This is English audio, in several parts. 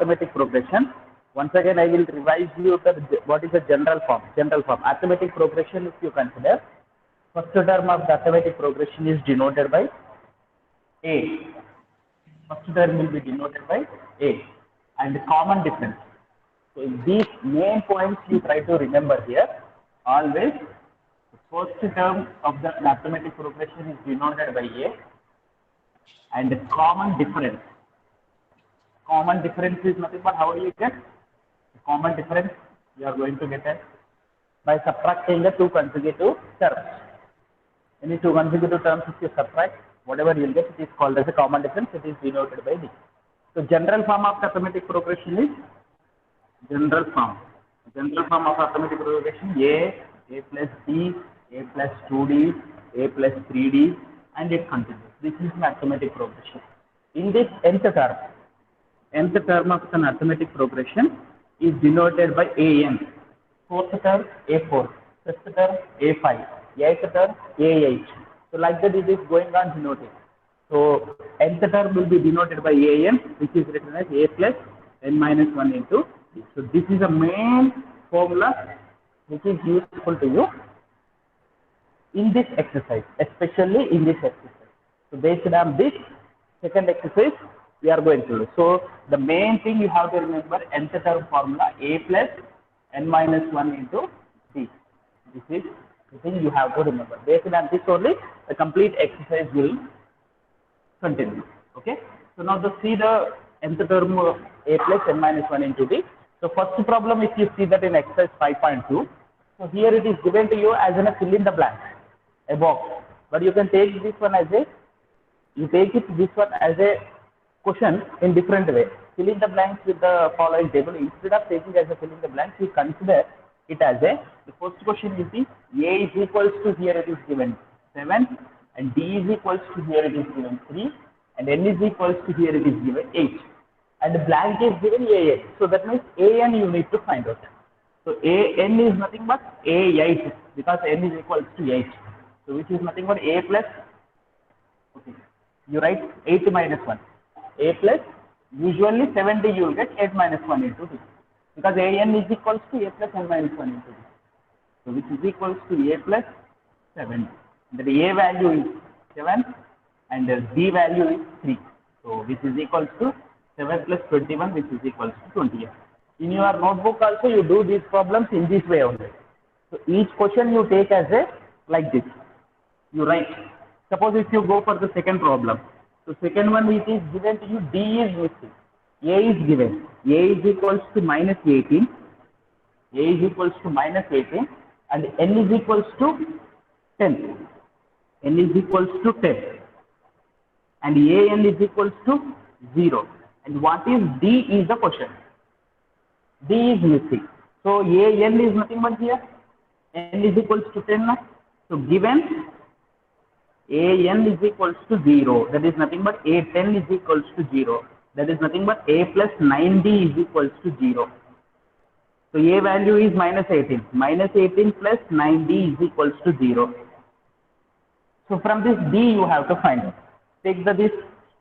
arithmetic progression. Once again, I will revise you what is the general form. General form. Arithmetic progression, if you consider, first term of the arithmetic progression is denoted by A. First term will be denoted by A. And common difference. So these main points you try to remember here. Always, the first term of the arithmetic progression is denoted by A. And the common difference. Common difference is nothing but how do you get? The common difference you are going to get it by subtracting the two consecutive terms. Any two consecutive terms if you subtract, whatever you will get, it is called as a common difference. It is denoted by D. So general form of arithmetic progression is general form. General form of arithmetic progression A plus D, A plus 2D, A plus 3D, and it continues. This is an arithmetic progression. In this nth term of an arithmetic progression is denoted by AN. Fourth term A4, fifth term A5, eighth term A8. So like that it is going on denoting. So nth term will be denoted by AN, which is written as A plus n minus 1 into D. So this is a main formula which is useful to you in this exercise, especially in this exercise. So based on this second exercise, we are going to do. So the main thing you have to remember, nth term formula A plus n minus 1 into D. This is the thing you have to remember. Based on this only, the complete exercise will continue. Okay. So now to see the nth term of A plus n minus 1 into D. So first problem, if you see that in exercise 5.2, so here it is given to you as in a fill in the blank, a box. But you can take this one as a, question in different way. Fill in the blanks with the following table. Instead of taking as a fill in the blanks, you consider it as a, the first question you see, A is equals to, here it is given 7, and D is equals to, here it is given 3, and N is equals to, here it is given 8. And the blank is given AN. So that means AN you need to find out. So AN is nothing but A8, because N is equals to 8. So which is nothing but A plus, okay, you write 8 minus 1. A plus, usually 70 you will get 8 minus 1 into D. Because AN is equals to A plus n minus 1 into D. So which is equals to A plus 70. The A value is 7 and the D value is 3. So which is equals to 7 plus 21, which is equals to 28. In your notebook also you do these problems in this way only. So each question you take as a, like this. You write. Suppose if you go for the second problem. So second one, it is given to you, D is missing. A is given. A is equals to minus 18. A is equals to minus 18. And N is equals to 10. N is equals to 10. And AN is equals to 0. And what is D is the question. D is missing. So AN is nothing but here. N is equals to 10. So given AN is equals to 0. That is nothing but A10 is equals to 0. That is nothing but A plus 9D is equals to 0. So A value is minus 18. Minus 18 plus 9D is equals to 0. So from this D you have to find out. Take this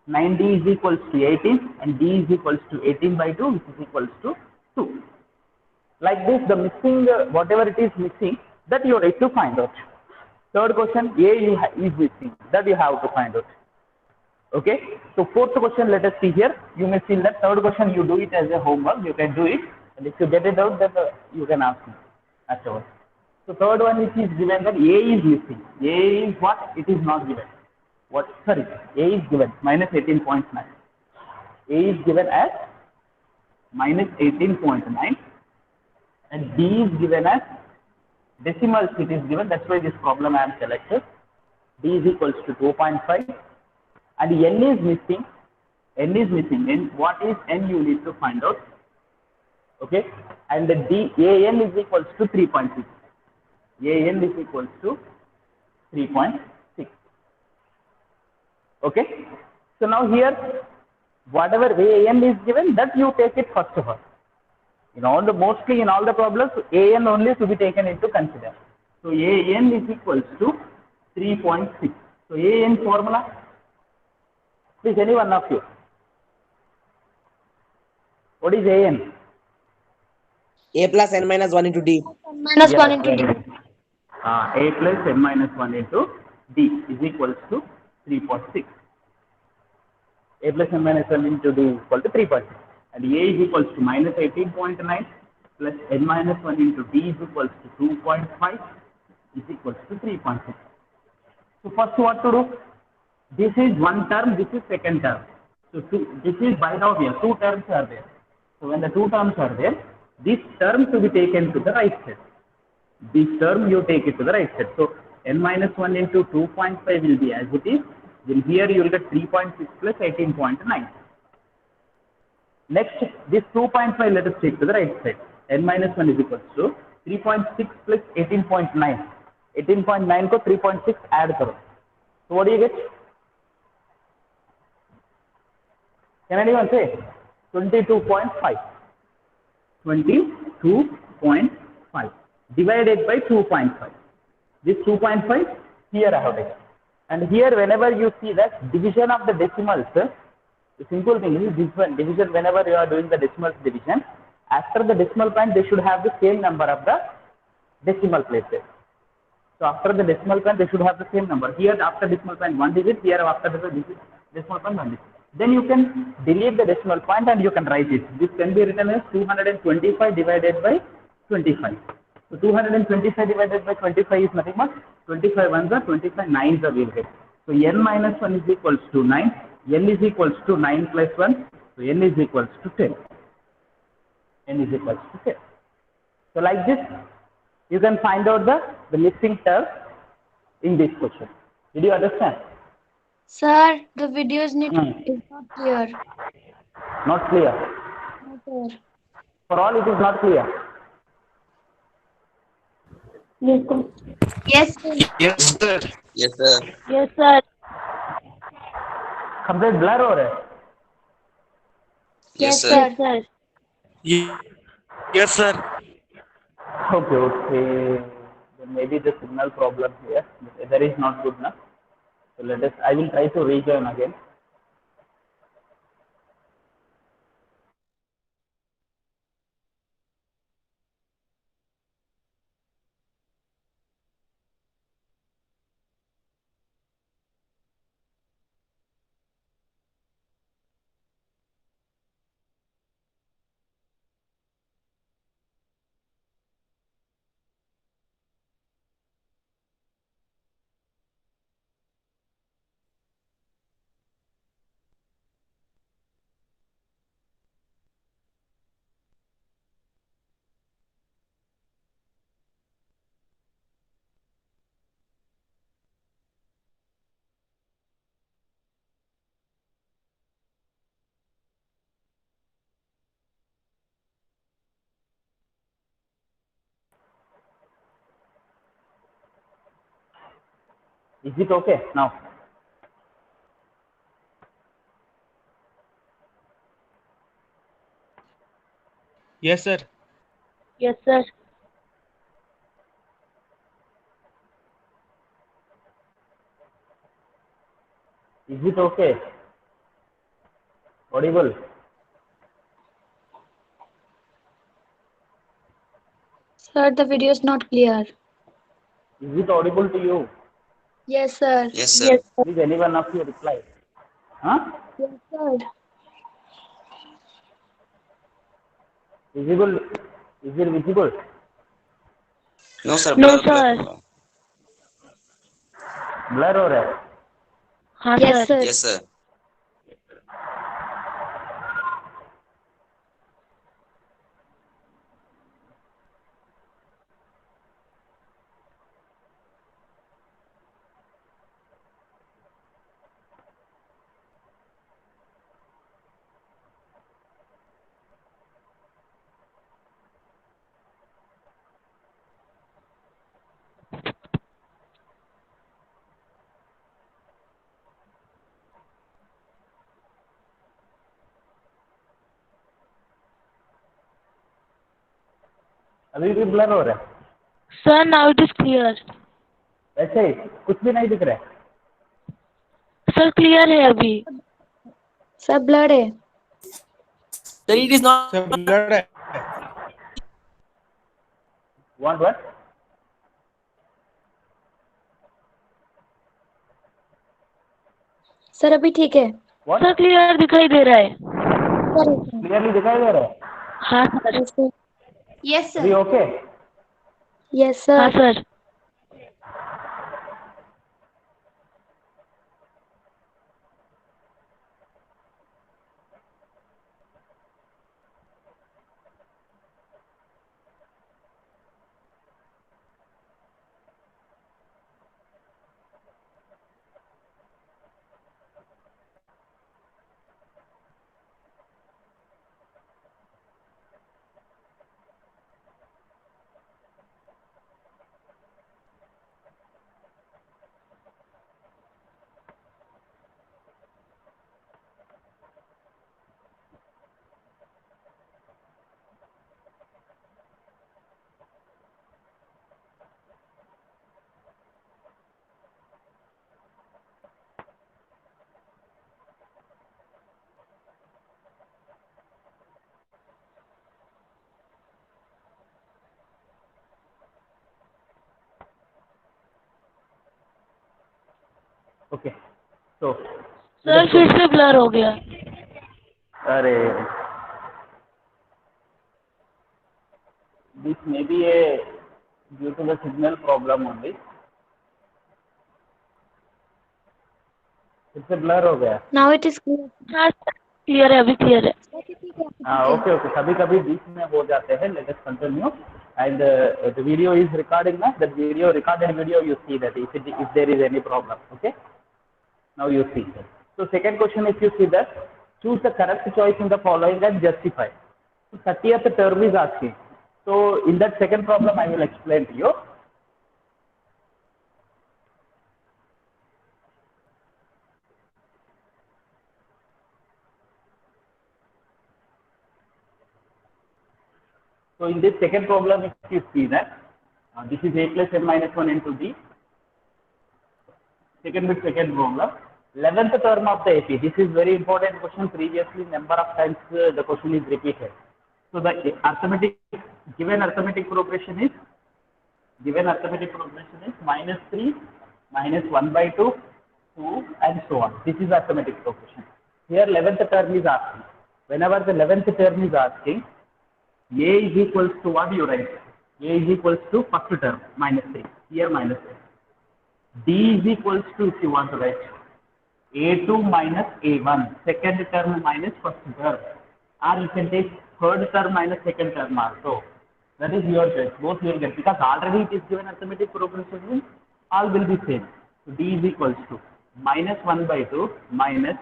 9D is equals to 18 and D is equals to 18 by 2, which is equals to 2. Like this, the missing, whatever it is missing, that you need to find out. Third question, A is missing. That you have to find out. Okay. So fourth question, let us see here. You may see that third question, you do it as a homework. You can do it. And if you get it out, then you can ask me afterwards. So third one, which is given that A is missing. A is what? It is not given. What? Sorry. A is given. Minus 18.9. A is given as minus 18.9. And D is given as decimals, it is given, that's why this problem I am selected. D is equals to 2.5 and N is missing. N is missing. N, what is N you need to find out. Okay. And the AN is equals to 3.6. AN is equals to 3.6. Okay. So now here, whatever AN is given, that you take it first of all. Mostly in all the problems, AN only to be taken into consideration. So AN is equals to 3.6. So AN formula, please any one of you. What is an? A plus n minus 1 into d. Minus 1 into very D. good. A plus n minus 1 into d is equals to 3.6. A plus n minus 1 into d is equal to 3.6. And A is equals to minus 18.9 plus n minus 1 into d is equals to 2.5 is equals to 3.6. So first what to do? This is one term, this is second term. So this is binomial, two terms are there. So when the two terms are there, this term to be taken to the right side. This term you take it to the right side. So n minus 1 into 2.5 will be as it is. Then here you will get 3.6 plus 18.9. Next, this 2.5 let us take to the right side. N minus 1 is equal to 3.6 plus 18.9. 18.9 को 3.6 add करो. So what do you get? Can anyone say? 22.5. 22.5 divided by 2.5. This 2.5 here I have taken. And here whenever you see that division of the decimals, the simple thing is division whenever you are doing the decimals division, after the decimal point they should have the same number of the decimal places. So after the decimal point they should have the same number. Here after decimal point 1 digit, here after the decimal point 1 digit. Then you can delete the decimal point and you can write it. This can be written as 225 divided by 25. So 225 divided by 25 is nothing but 25 ones are 25 nines are will get. So n minus 1 is equals to 9. N is equals to 9 plus 1. So n is equals to 10. N is equals to 10. So like this, you can find out the missing term in this question. Did you understand? Sir, the video is not clear. Not clear. No, sir. For all it is not clear. Yes, sir. Yes, sir. Yes, sir. Yes, sir. Complete blur हो रहा है. Yes, sir. Yes, sir. Yes, sir. Okay. Then maybe the signal problem here. The weather is not good enough. So let us. I will try to rejoin again. Is it okay now? Yes, sir. Yes, sir. Is it okay? Audible? Sir, the video is not clear. Is it audible to you? Yes, sir. Yes, sir. Yes, sir. Please anyone of you reply. Huh? Yes, sir. Visible? Is it visible? No, sir. No, Blur, blur. sir. Blur हो रहा है. हाँ, yes, sir. Yes, sir. अभी भी blur हो रहा है. Sir, now it is clear. ऐसे ही कुछ भी नहीं दिख रहा है. Sir, clear है अभी. Sir, blurred है. Sir, it is not. Sir, blood है. What? सर अभी ठीक है। What? सर क्लियर दिखाई दे रहा है। Clearly दिखाई दे रहा है? हाँ सर। यस अभी सर। okay? यस हाँ sir. Sir. Okay. So. Sir फिर से ब्लर हो गया। अरे. This may be due to the signal problem only. फिर से ब्लर हो गया। Now it is clear. हाँ क्लियर है, अभी क्लियर है। हाँ ओके कभी कभी बीच में हो जाते हैं। Let us continue and the video is recording ना that video recorded video you see that if there is any problem. Okay, now you see. So second question, if you see that, choose the correct choice in the following and justify. So 30th term is asking. So in that second problem I will explain to you. So in this second problem, if you see that this is a plus n minus 1 into b. Second problem, 11th term of the AP. This is very important question. Previously, number of times the question is repeated. So the given arithmetic progression is minus 3, minus 1 by 2, 2, and so on. This is arithmetic progression. Here 11th term is asking. Whenever the 11th term is asking, A is equals to what you write? A is equals to first term minus 3. Here minus 3. D is equals to, if you want to write, A2 minus A1, second term minus first term. Or you can take third term minus second term also. That is your choice. Both you will get. Because already it is given arithmetic progression, all will be same. So D is equals to minus 1 by 2 minus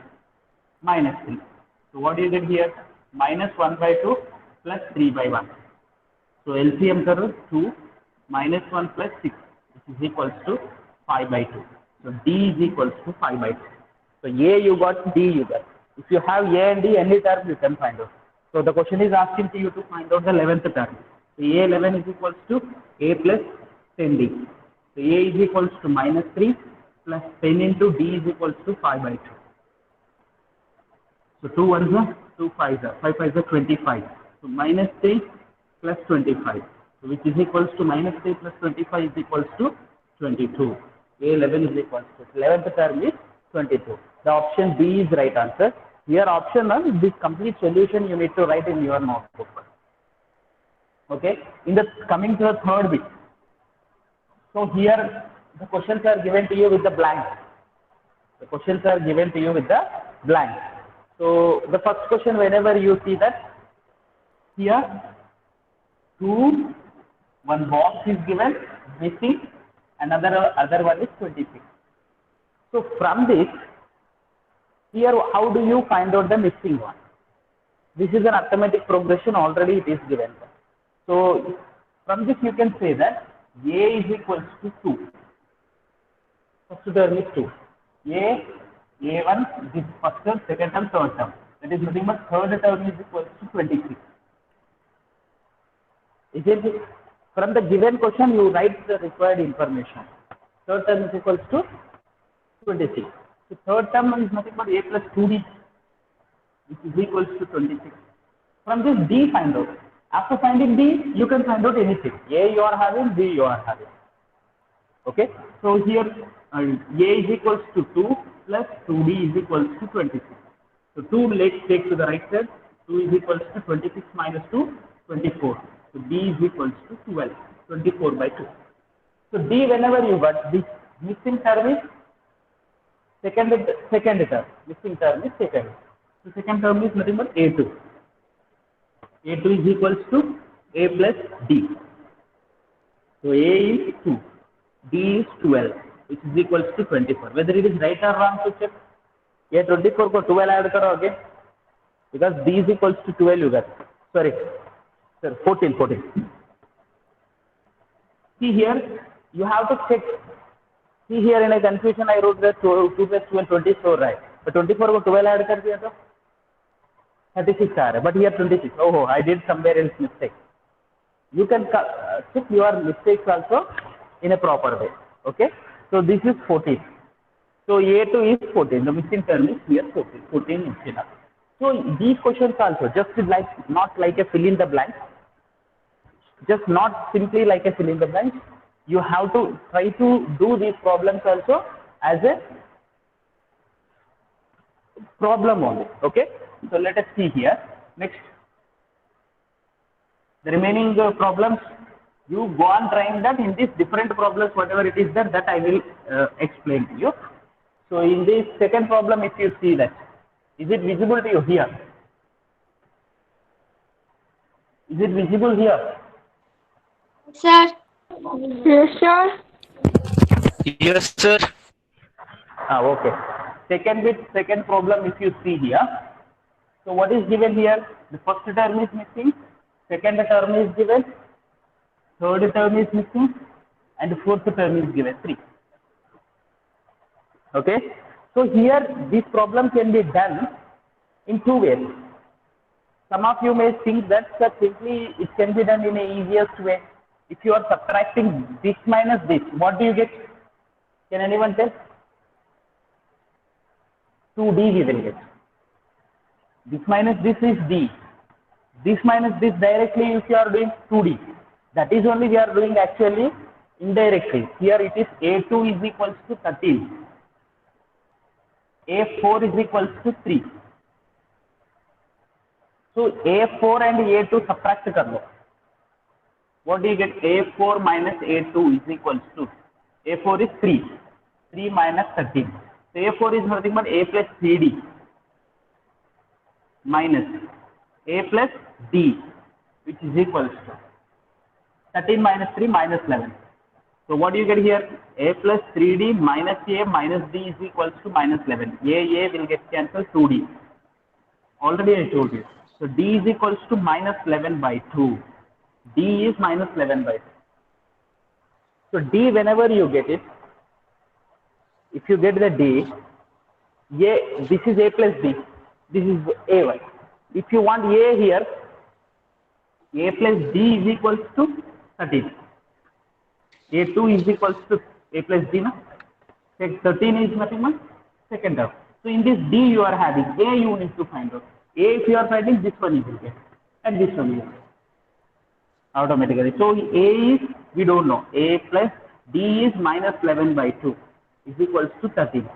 3. So what do you get here? Minus 1 by 2 plus 3 by 1. So LCM curve 2 minus 1 plus 6, which is equals to 5 by 2. So D is equals to 5 by 2. So A you got, D you got. If you have A and D, any term you can find out. So the question is asking to you to find out the 11th term. So A11 is equals to A plus 10D. So A is equals to minus 3 plus 10 into D is equals to 5 by 2. So 2 ones are 2 5s are 5 5s are 25. So minus 3 plus 25. So which is equals to minus 3 plus 25 is equals to 22. A11 is equals to 11th term is 22. The option B is right answer. Here option 1, this complete solution you need to write in your notebook. Okay. In the coming to the third bit. So here the questions are given to you with the blank. The questions are given to you with the blank. So the first question, whenever you see that here 2, one box is given missing, other one is 26. So from this, here how do you find out the missing one? This is an arithmetic progression, already it is given. So from this you can say that A is equals to 2. First term is 2. A1, this first term, second term, third term. That is nothing but third term is equals to 26. From the given question, you write the required information. Third term is equals to 26. So third term is nothing but A plus 2D, which is equals to 26. From this D find out. After finding D, you can find out anything. A you are having, B you are having. Okay. So here A is equals to 2 plus 2D is equals to 26. So 2 let's take to the right side. 2 is equals to 26 minus 2, 24. So D is equals to 12, 24 by 2. So D whenever you got this missing term is second term. Missing term is second. So second term is nothing but A2. A2 is equals to A plus D. So A is 2, D is 12, which is equals to 24. Whether it is right or wrong to check. ये 24 को 12 add करोगे because D is equals to 12 you got. Sorry, sir, 14. See here, you have to check. See here in a confusion I wrote that 2 plus 2 and 24 right. But 24 को 12 add कर दिया तो 36 आ रहा है. But here 26. Oh, I did somewhere else mistake. You can check your mistakes also in a proper way. Okay. So this is 14. So A2 is 14. The missing term is here 14. 14 is enough. So these questions also just like not like a fill in the blank. Just not simply like a fill in the blank. You have to try to do these problems also as a problem only. Okay. So let us see here. Next. The remaining problems, you go on trying that in these different problems, whatever it is there, that I will explain to you. So in this second problem, if you see that, is it visible to you here? Is it visible here? Sir. Yes, sir. Yes, sir. Okay. Second problem, if you see here. So what is given here? The first term is missing, second term is given, third term is missing, and fourth term is given 3. Okay. So here this problem can be done in 2 ways. Some of you may think that simply it can be done in the easiest way. If you are subtracting this minus this, what do you get? Can anyone tell? 2D we will get. This minus this is D. This minus this directly if you are doing 2D. That is only we are doing actually indirectly. Here it is A2 is equals to 13. A4 is equals to 3. So A4 and A2 subtract kar lo. What do you get? A4 minus A2 is equals to, A4 is 3. 3 minus 13. So A4 is nothing but A plus 3D minus A plus D, which is equals to 13 minus 3 minus 11. So what do you get here? A plus 3D minus A minus D is equals to minus 11. A will get cancelled, 2D. Already I told you. So D is equals to minus 11 by 2. D is minus 11 by 2. So D whenever you get it, if you get the D, this is A plus D. This is A1. If you want A here, A plus D is equals to 13. A2 is equals to A plus D. Na? 13 is nothing but second term. So in this D you are having A, you need to find out. A if you are finding, this one you will get. And this one you will get. Automatically. So A is, we don't know. A plus D is minus 11 by 2 is equals to 13.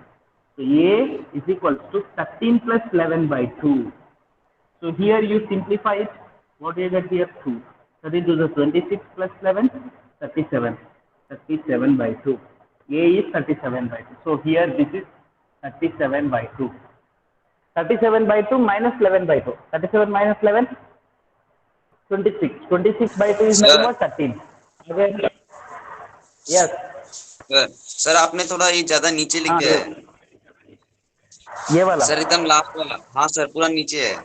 So A is equals to 13 plus 11 by 2. So here you simplify it. What do you get here? 2. 13 to the 26 plus 11, 37. 37 by 2. A is 37 by 2. So here this is 37 by 2. 37 by 2 minus 11 by 2. 37 minus 11, 26. 26 by 2 is nothing but 13. Again, yes. Sir आपने थोड़ा ये ज्यादा नीचे लिख दिया है। ये वाला सर एकदम लास्ट वाला। हाँ सर पूरा नीचे है,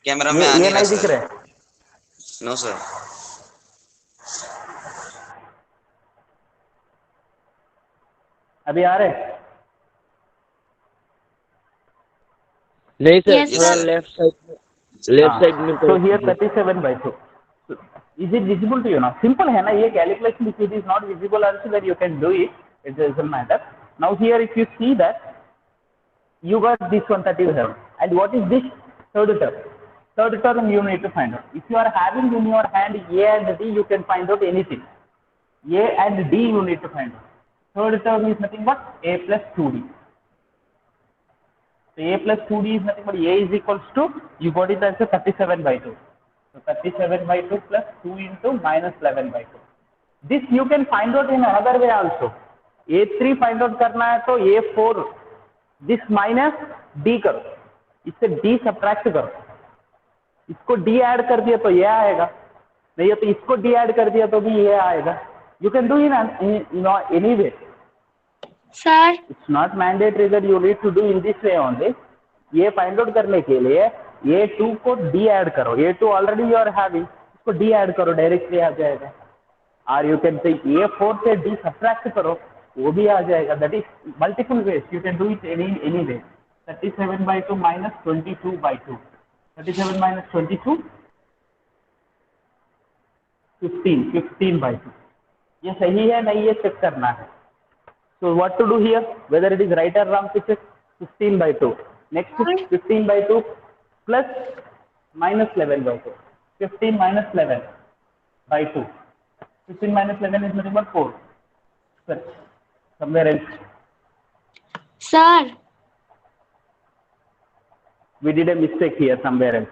कैमरा में ये नहीं दिख रहा है। No sir. अभी आ रहे हैं? नहीं सर, Yes, थोड़ा sir. लेफ्ट साइड में So here 37 by 2. So, is it visible to you now? Simple है ना ये calculation. If it is not visible also, then you can do it. It doesn't matter. Now here if you see that you got this 137, and what is this third term? Third term you need to find out. If you are having in your hand A and D, you can find out anything. A and D you need to find out. Third term is nothing but A plus 2D. So A plus 2D is nothing but A is equals to, you got it as a 37 by 2. So 37 by 2 plus 2 into minus 11 by 2. This you can find out in another way also. A3 find out करना है तो A4 this minus D करो, इससे D subtract करो, इसको D add कर दिया तो ये आएगा, नहीं तो इसको D ऐड कर दिया तो भी ये आएगा. You can do in any way. Sir, It's not mandatory that you need to do in this way only. ये find out करने के लिए A2 को D ऐड करो, A2 already you are having, इसको D ऐड करो directly आ जाएगा. Or you can say A4 से D subtract करो, वो भी आ जाएगा. That is multiple ways. You can do it any way. 37 by 2 minus 22 by 2. 37 minus 22, 15 by 2. ये सही है नहीं, ये चेक करना है. So what to do here? Whether it is right or wrong to check. 15 by 2. Next 15 by 2 plus minus 11 by 2. 15 minus 11 by 2. 15 minus 11 is nothing but 4. Sir, somewhere else. sir, We did a mistake here somewhere else.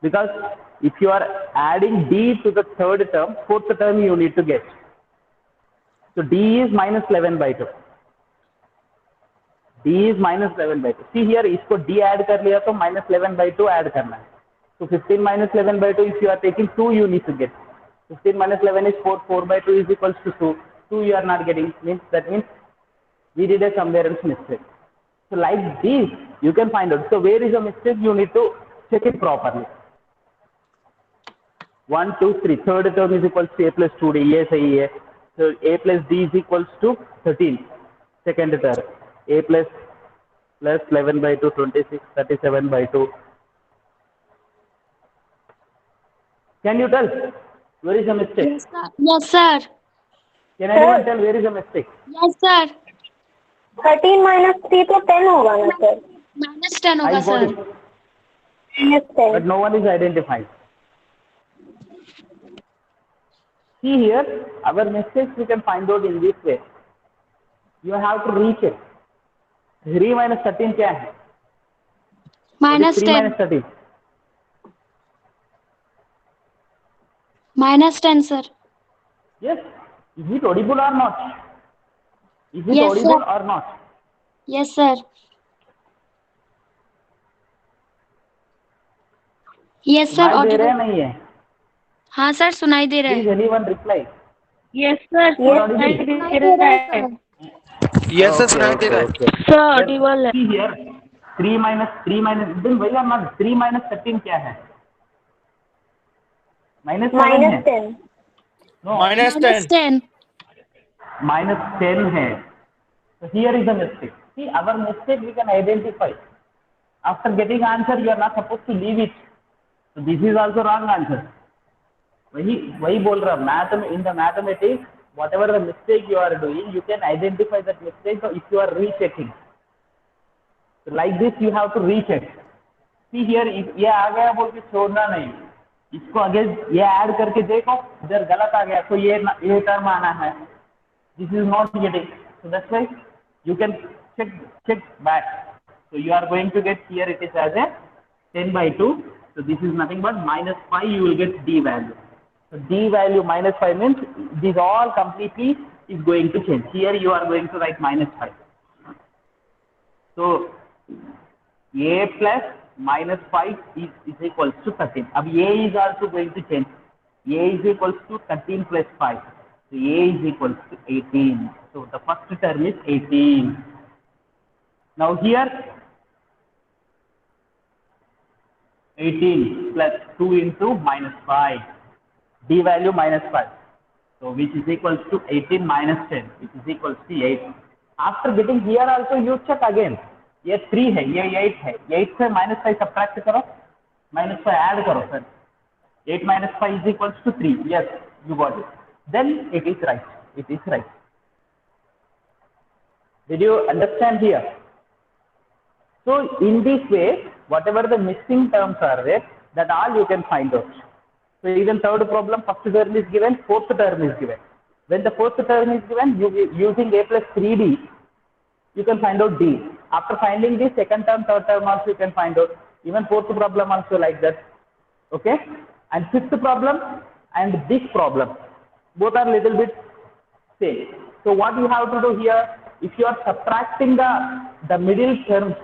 Because if you are adding D to the third term, fourth term you need to get. So D is minus 11 by 2. D is minus 11 by 2. See here, इसको D add कर लिया तो minus 11 by 2 add करना है. So 15 minus 11 by 2, if you are taking 2, you need to get. 15 minus 11 is 4. 4 by 2 is equals to 2. 2 you are not getting. That means we did a somewhere else mistake. So like this, you can find out. So where is the mistake? You need to check it properly. 1, 2, 3. Third term is equals to A plus 2D. Yes, A. So A plus D is equals to 13. Second term. A plus 11 by 2, 26, 37 by 2. Can you tell where is the mistake? yes, sir, yes, sir, Can anyone tell where is the mistake? yes, sir. 13 minus 3 तो 10 होगा ना sir. Minus 10 I होगा got sir. it, Minus 10. but no one is identifying. See here, our mistakes we can find out in this way. You have to recheck. 3 minus 13 क्या है? Minus 3 10. minus 13. Minus 10, sir. Yes. Is it audible or not? Is it Yes, audible sir. or not? Yes, sir. Yes, sir. सुनाई दे रहा है Audible. नहीं है? हाँ sir, सुनाई दे रहा Please है. anyone reply. Yes sir. Yes, सुनाई दे रहा है sir. Yes, sir, सुनाई दे रहा है. Okay. Sir audible है. See here, 3 minus then why are not 3 minus 13 क्या है? Minus 7 Minus है. 10. No, Minus Minus 10. 10. minus 10 है. So here is the mistake. See, our mistake we can identify. After getting answer, you are not supposed to leave it. So this is also wrong answer. वही बोल रहा math in the mathematics, whatever the mistake you are doing, you can identify that mistake. So if you are rechecking, so like this you have to recheck. See here, ये आ गया बोल के छोड़ना नहीं. इसको आगे ये ऐड करके देखो, इधर गलत आ गया तो ये टर्म आना है. This is not getting. So that's why you can check back. So you are going to get here it is as a 10 by 2. So this is nothing but minus 5 you will get D value. So D value minus 5 means this all completely is going to change. Here you are going to write minus 5. So A plus minus 5 is equals to 13. Now A is also going to change. A is equals to 13 plus 5. So A is equals to 18. So the first term is 18. Now here 18 plus 2 into minus 5. D value minus 5. So which is equals to 18 minus 10, which is equals to 8. After getting here also you check again. ये 3 है, ये 8 है. 8 से minus 5 subtract करो, minus 5 add करो sir. 8 minus 5 is equals to 3. Yes, you got it. Then it is right. It is right. Did you understand here? So in this way, whatever the missing terms are there, that all you can find out. So even third problem, first term is given, fourth term is given. When the first term is given, using a plus 3d, you can find out d. After finding the second term, third term also you can find out. Even fourth problem also like that. Okay? And fifth problem and this problem, both are little bit same. So what you have to do here, if you are subtracting the middle terms,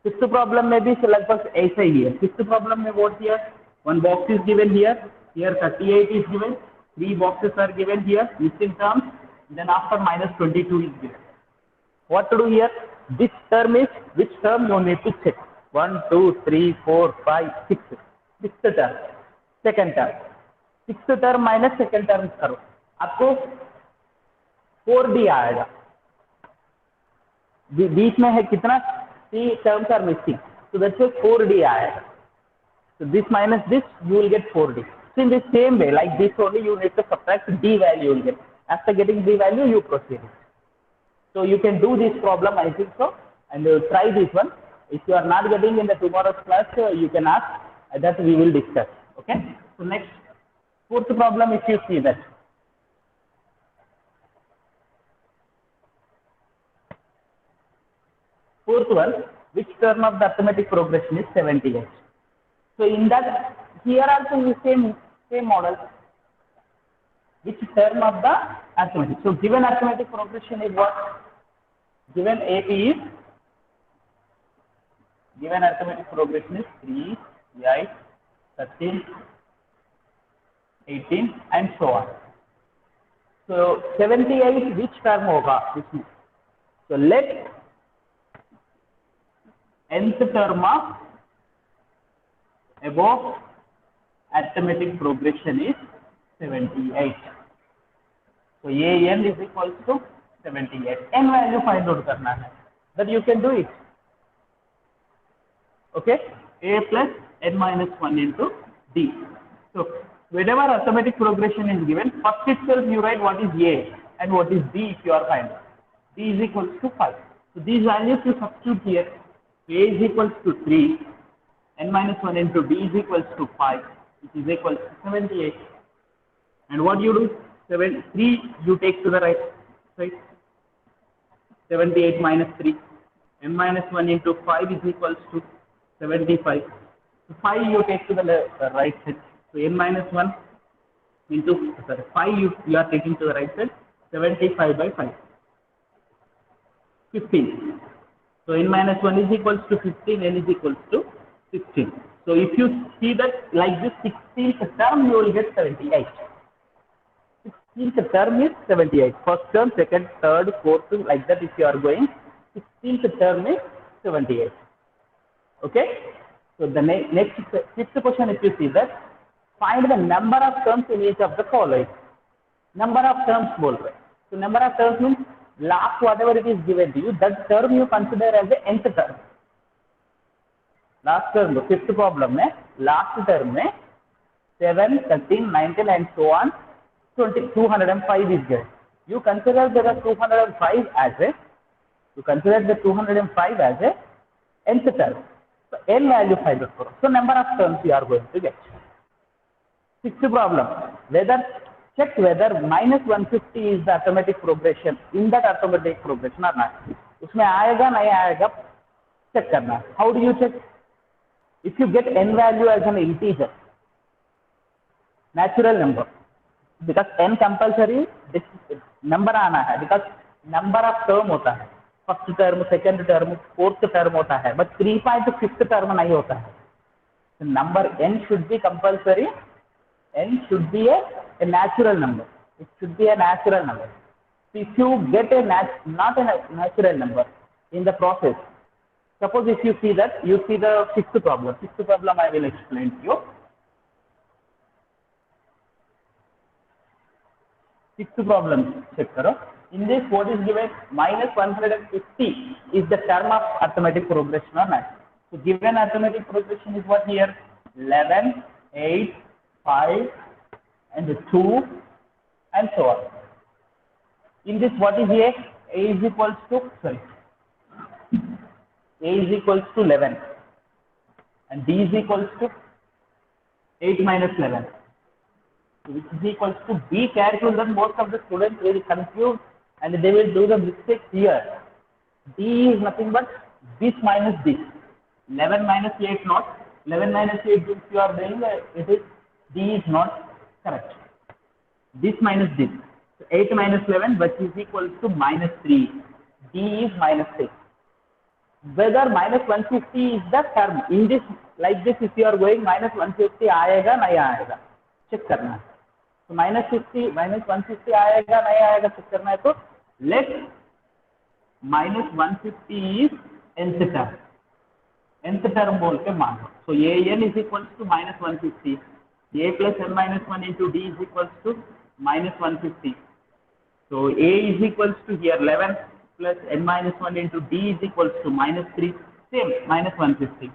fifth problem may be लगभग ऐसा ही है. Fifth problem में what here? One box is given here. Here 38 is given. 3 boxes are given here. Missing terms. Then after minus 22 is given. What to do here? This term is which term you need to check. 1, 2, 3, 4, 5, 6. Sixth term. Second term. Sixth term minus second term करो. आपको 4d आएगा. बीच में है कितना? 3 terms are missing. So that's why 4d आएगा. So this minus this, you will get 4d. So in the same way, like this only, you need to subtract d value you will get. After getting d value, you proceed. So you can do this problem, I think so, and try this one. If you are not getting in the tomorrow's class, you can ask, that we will discuss. Okay? So next, fourth problem, if you see that. Fourth one, which term of the arithmetic progression is 78? So in that, here also is same model. Which term of the arithmetic? So given arithmetic progression is what? Given AP is, given arithmetic progression is 3, 8, 13, 18 and so on. So 78 which term hoga? So let nth term of above arithmetic progression is 78. So an is equals to 78. N value find out करना है. That you can do it. Okay? A plus n minus 1 into d. So whenever arithmetic progression is given, first itself you write what is a and what is d if you are finding. D is equals to 5. So these values you substitute here. A is equals to 3. N minus 1 into d is equals to 5, which is equals to 78. And what you do? 3 you take to the right side. 78 minus 3. N minus 1 into 5 is equals to 75. So 5 you take to the right side. So n minus 1 into 5 you are taking to the right side. 75 by 5. 15. So n minus 1 is equals to 15, n is equals to 16. So if you see that like this 16th term, you will get 78. 16th term is 78. First term, second, third, fourth, like that if you are going. 16th term is 78. Okay? So the next, fifth question, if you see that, find the number of terms in each of the following. Number of terms बोल रहे. So number of terms means last whatever it is given to you, that term you consider as the nth term. Last term, fifth problem में, last term में 7, 13, 19 and so on, 205 is given. You consider the 205 as a, nth term. So n value find out for. So number of terms you are going to get. Sixth problem, check whether minus 150 is the arithmetic progression in that arithmetic progression or not. उसमें आएगा नहीं आएगा check करना. How do you check? If you get n value as an integer, natural number, because n compulsory number आना है, because number of term होता है, first term, second term, fourth term होता है, but 3.5th term नहीं होता है. The number n should be compulsory. N should be a natural number. It should be a natural number. So if you get not a natural number in the process, suppose if you see that, you see the sixth problem. Sixth problem I will explain to you. Sixth problem, check karo. In this, what is given? Minus 150 is the term of arithmetic progression or not. So given arithmetic progression is what here? 11, 8, 5 and 2 and so on. In this, what is A? A is equals to, A is equals to 11 and D is equals to 8 minus 11, which is equals to, be careful that most of the students will confuse and they will do the mistake here. D is nothing but this minus this. 11 minus 8 not. 11 minus 8 if you are doing it is, D is not correct. This minus this. So 8 minus 11 which is equals to minus 3. D is minus 6. Whether minus 150 is the term. In this, like this, if you are going minus 150 आएगा नहीं आएगा check करना है. So minus 150 आएगा नहीं आएगा check करना है. तो let minus 150 is nth term. nth term बोल के मान लो. So an is equals to minus 150. A plus n minus 1 into D is equals to minus 150. So A is equals to here 11 plus n minus 1 into D is equals to minus 3, same, minus 150.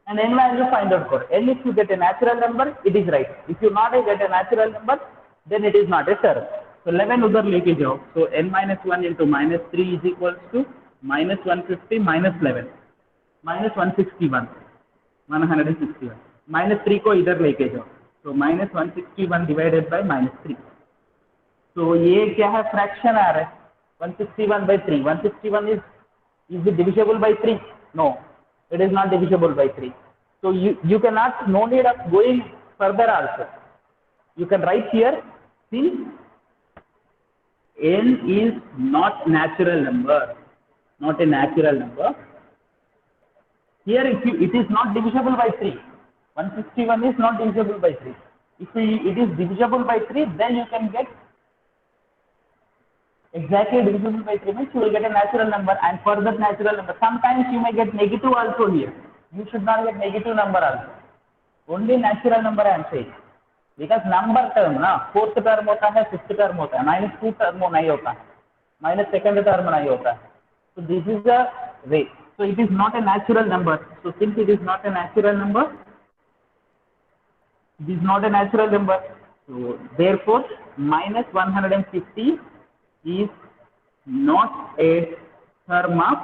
And n value find out for. N, if you get a natural number, it is right. If you not get a natural number, then it is not a term. So 11 उधर लेके जाओ. So n minus 1 into minus 3 is equals to minus 150 minus 11. Minus 161. 161. Minus 3 को इधर लेके जाओ. So minus 161 divided by minus 3. So ये क्या है, fraction आ रहा है. 161 by 3. 161 is it divisible by 3? No, it is not divisible by 3. So you cannot, no need of going further also. You can write here, since n is not natural number, not a natural number. Here it is not divisible by 3. 161 is not divisible by 3. If it is divisible by 3, then you can get exactly divisible by 3 means you will get a natural number, and for that natural number, sometimes you may get negative also here. You should not get negative number also. Only natural number I am saying. Because number term ना, fourth term होता है, fifth term होता है, minus 2 term नहीं होता है, minus second term नहीं होता है. So this is the way. So it is not a natural number. So since it is not a natural number, it is not a natural number. So therefore minus 150 is not a term of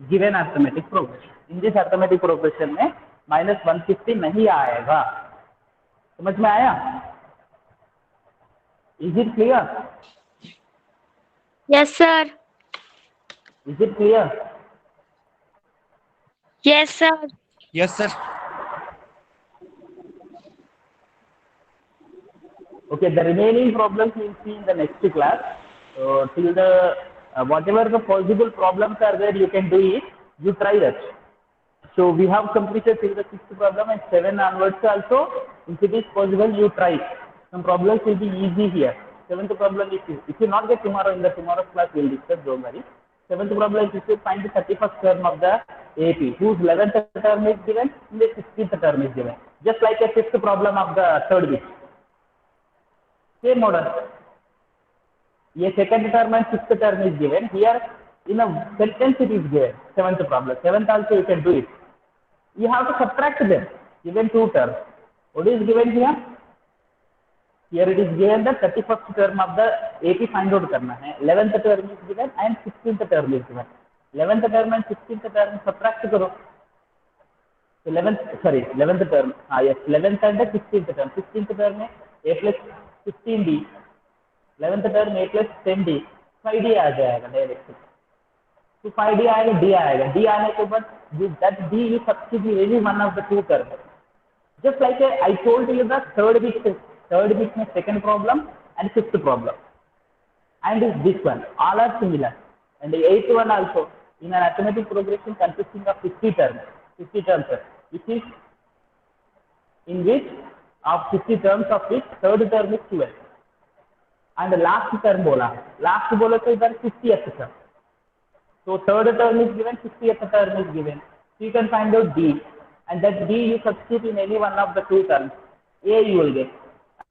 given arithmetic progression. In this arithmetic progression में minus 150 नहीं आएगा. समझ में आया? Is it clear? Yes, sir. Is it clear? Yes, sir. Yes, sir. Okay, the remaining problems we will see in the next class. Till the whatever the possible problems are there, you can do it. You try that. So we have completed till the 6th problem, and 7 onwards also. If it is possible, you try. Some problems will be easy here. 7th problem is, if you not get tomorrow, in the tomorrow's class we will discuss, don't worry. 7th problem is to find the 31st term of the AP, whose 11th term is given, and the 16th term is given. Just like a 5th problem of the 3rd bit. Same order. A second term and 6th term is given. Here in a sentence it is given. 7th problem. 7th also you can do it. You have to subtract them. Given 2 terms. What is given here? Here it is given the 31st term of the AP find out करना है. 11th term is given and 16th term is given. 11th term and 16th term subtract करो. 11th term. Yes, 11th and the 16th term. 16th term में A plus 15D. 11th term A plus 10D. 5D आ जाएगा direct. तो 5D आएगा, D आएगा. D आने के बाद that D you substitute any one of the 2 terms. Just like I told you the third bit में second problem and 5th problem. And this one. All are similar. And the 8th one also. In an arithmetic progression consisting of 50 terms. 50 terms. Which is in which of 50 terms of which third term is 12. And the last term बोला. Last बोला तो इधर 50th term. So third term is given, 50th term is given. So you can find out D. And that D you substitute in any one of the 2 terms. A you will get.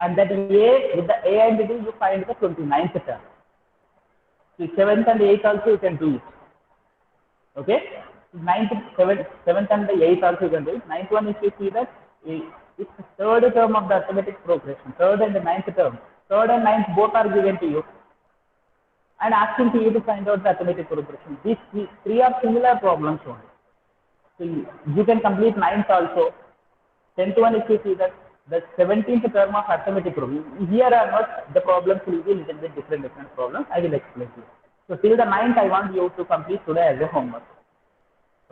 And that A, with the A and D you find the 29th term. So 7th and 8th also you can do it. Okay? 7th and the 8th also you can do it. 9th one if you see that it's the third term of the arithmetic progression. Third and the 9th term. 3rd and 9th both are given to you. and asking you to find out the arithmetic progression. These three are similar problems only. So you can complete 9th also. 10th one, if you see that the 17th term of arithmetic problem. Here are not the problems will be a little bit different problems. I will explain to you. So till the 9th, I want you to complete today as a homework.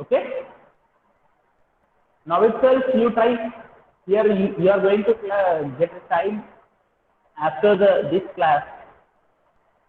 Okay. Now itself you try. Here you are going to get a time after this class.